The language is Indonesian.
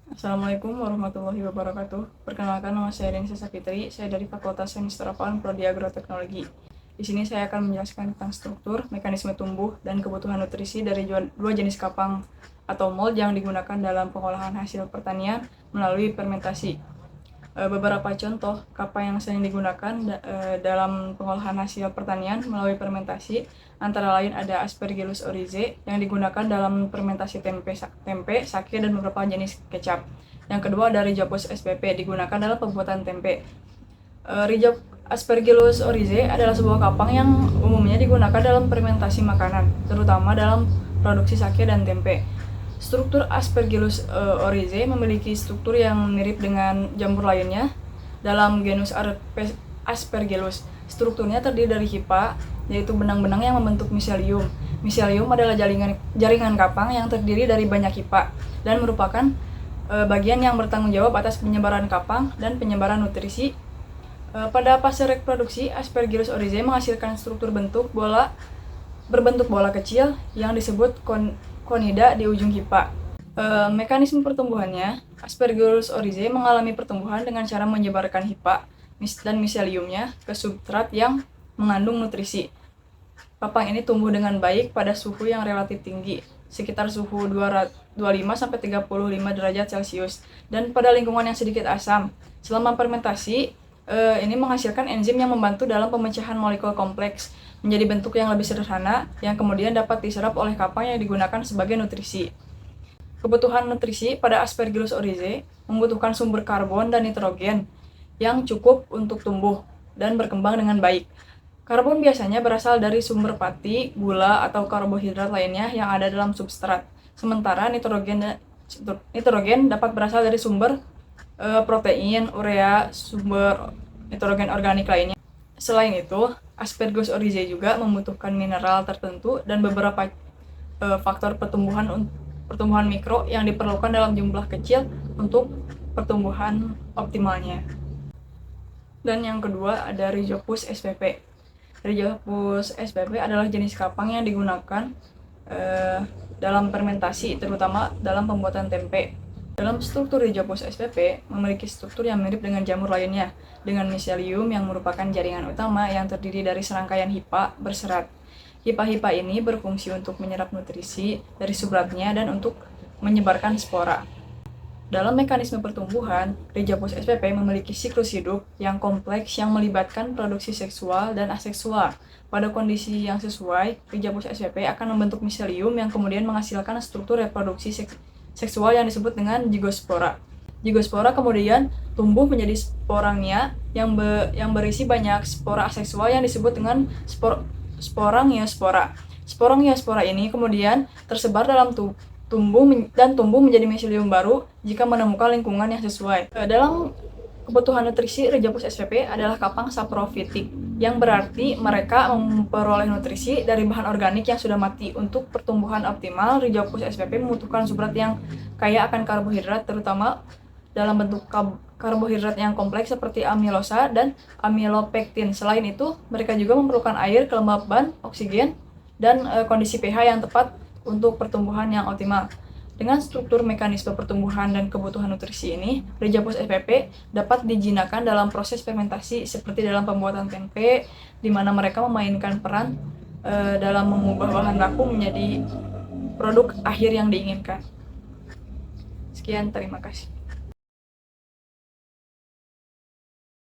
Assalamualaikum warahmatullahi wabarakatuh. Perkenalkan, nama saya Denisa Sapitri. Saya dari Fakultas Sains Terapan Prodi Agroteknologi. Di sini saya akan menjelaskan tentang struktur, mekanisme tumbuh, dan kebutuhan nutrisi dari dua jenis kapang atau mold yang digunakan dalam pengolahan hasil pertanian melalui fermentasi. Beberapa contoh kapang yang sering digunakan dalam pengolahan hasil pertanian melalui fermentasi antara lain ada Aspergillus oryzae yang digunakan dalam fermentasi tempe, sake, dan beberapa jenis kecap. Yang kedua ada Rhizopus spp digunakan dalam pembuatan tempe. Aspergillus oryzae adalah sebuah kapang yang umumnya digunakan dalam fermentasi makanan, terutama dalam produksi sake dan tempe. Struktur Aspergillus oryzae memiliki struktur yang mirip dengan jamur lainnya dalam genus Aspergillus. Strukturnya terdiri dari hipa, yaitu benang-benang yang membentuk miselium. Miselium adalah jaringan kapang yang terdiri dari banyak hipa dan merupakan bagian yang bertanggung jawab atas penyebaran kapang dan penyebaran nutrisi. Pada fase reproduksi, Aspergillus oryzae menghasilkan struktur berbentuk bola kecil yang disebut konida di ujung hipa. Mekanisme pertumbuhannya, Aspergillus oryzae mengalami pertumbuhan dengan cara menyebarkan hipa dan miseliumnya ke substrat yang mengandung nutrisi. Kapang ini tumbuh dengan baik pada suhu yang relatif tinggi, sekitar suhu 25-35 derajat Celcius, dan pada lingkungan yang sedikit asam. Selama fermentasi, ini menghasilkan enzim yang membantu dalam pemecahan molekul kompleks menjadi bentuk yang lebih sederhana yang kemudian dapat diserap oleh kapang yang digunakan sebagai nutrisi. Kebutuhan nutrisi pada Aspergillus oryzae membutuhkan sumber karbon dan nitrogen yang cukup untuk tumbuh dan berkembang dengan baik. Karbon biasanya berasal dari sumber pati, gula, atau karbohidrat lainnya yang ada dalam substrat. Sementara nitrogen dapat berasal dari sumber protein, urea, sumber nitrogen organik lainnya. Selain itu, Aspergillus oryzae juga membutuhkan mineral tertentu dan beberapa faktor pertumbuhan mikro yang diperlukan dalam jumlah kecil untuk pertumbuhan optimalnya. Dan yang kedua ada Rhizopus spp. Rhizopus spp adalah jenis kapang yang digunakan dalam fermentasi, terutama dalam pembuatan tempe. Dalam struktur Rhizopus spp memiliki struktur yang mirip dengan jamur lainnya, dengan miselium yang merupakan jaringan utama yang terdiri dari serangkaian hipa berserat. Hipa-hipa ini berfungsi untuk menyerap nutrisi dari substratnya dan untuk menyebarkan spora. Dalam mekanisme pertumbuhan, Rhizopus spp memiliki siklus hidup yang kompleks yang melibatkan produksi seksual dan aseksual. Pada kondisi yang sesuai, Rhizopus spp akan membentuk miselium yang kemudian menghasilkan struktur reproduksi seksual yang disebut dengan zigospora. Zigospora kemudian tumbuh menjadi sporangnia yang berisi banyak spora aseksual yang disebut dengan sporangiospora. Sporangiospora ini kemudian tersebar dalam tumbuh menjadi miselium baru jika menemukan lingkungan yang sesuai. Dalam kebutuhan nutrisi, Rhizopus spp adalah kapang saprofitik, yang berarti mereka memperoleh nutrisi dari bahan organik yang sudah mati. Untuk pertumbuhan optimal, Rhizopus spp membutuhkan substrat yang kaya akan karbohidrat, terutama dalam bentuk karbohidrat yang kompleks seperti amilosa dan amilopektin. Selain itu, mereka juga memerlukan air, kelembaban, oksigen, dan kondisi pH yang tepat untuk pertumbuhan yang optimal. Dengan struktur mekanisme pertumbuhan dan kebutuhan nutrisi ini, Rhizopus spp dapat dijinakan dalam proses fermentasi seperti dalam pembuatan tempe, di mana mereka memainkan peran dalam mengubah bahan baku menjadi produk akhir yang diinginkan. Sekian, terima kasih.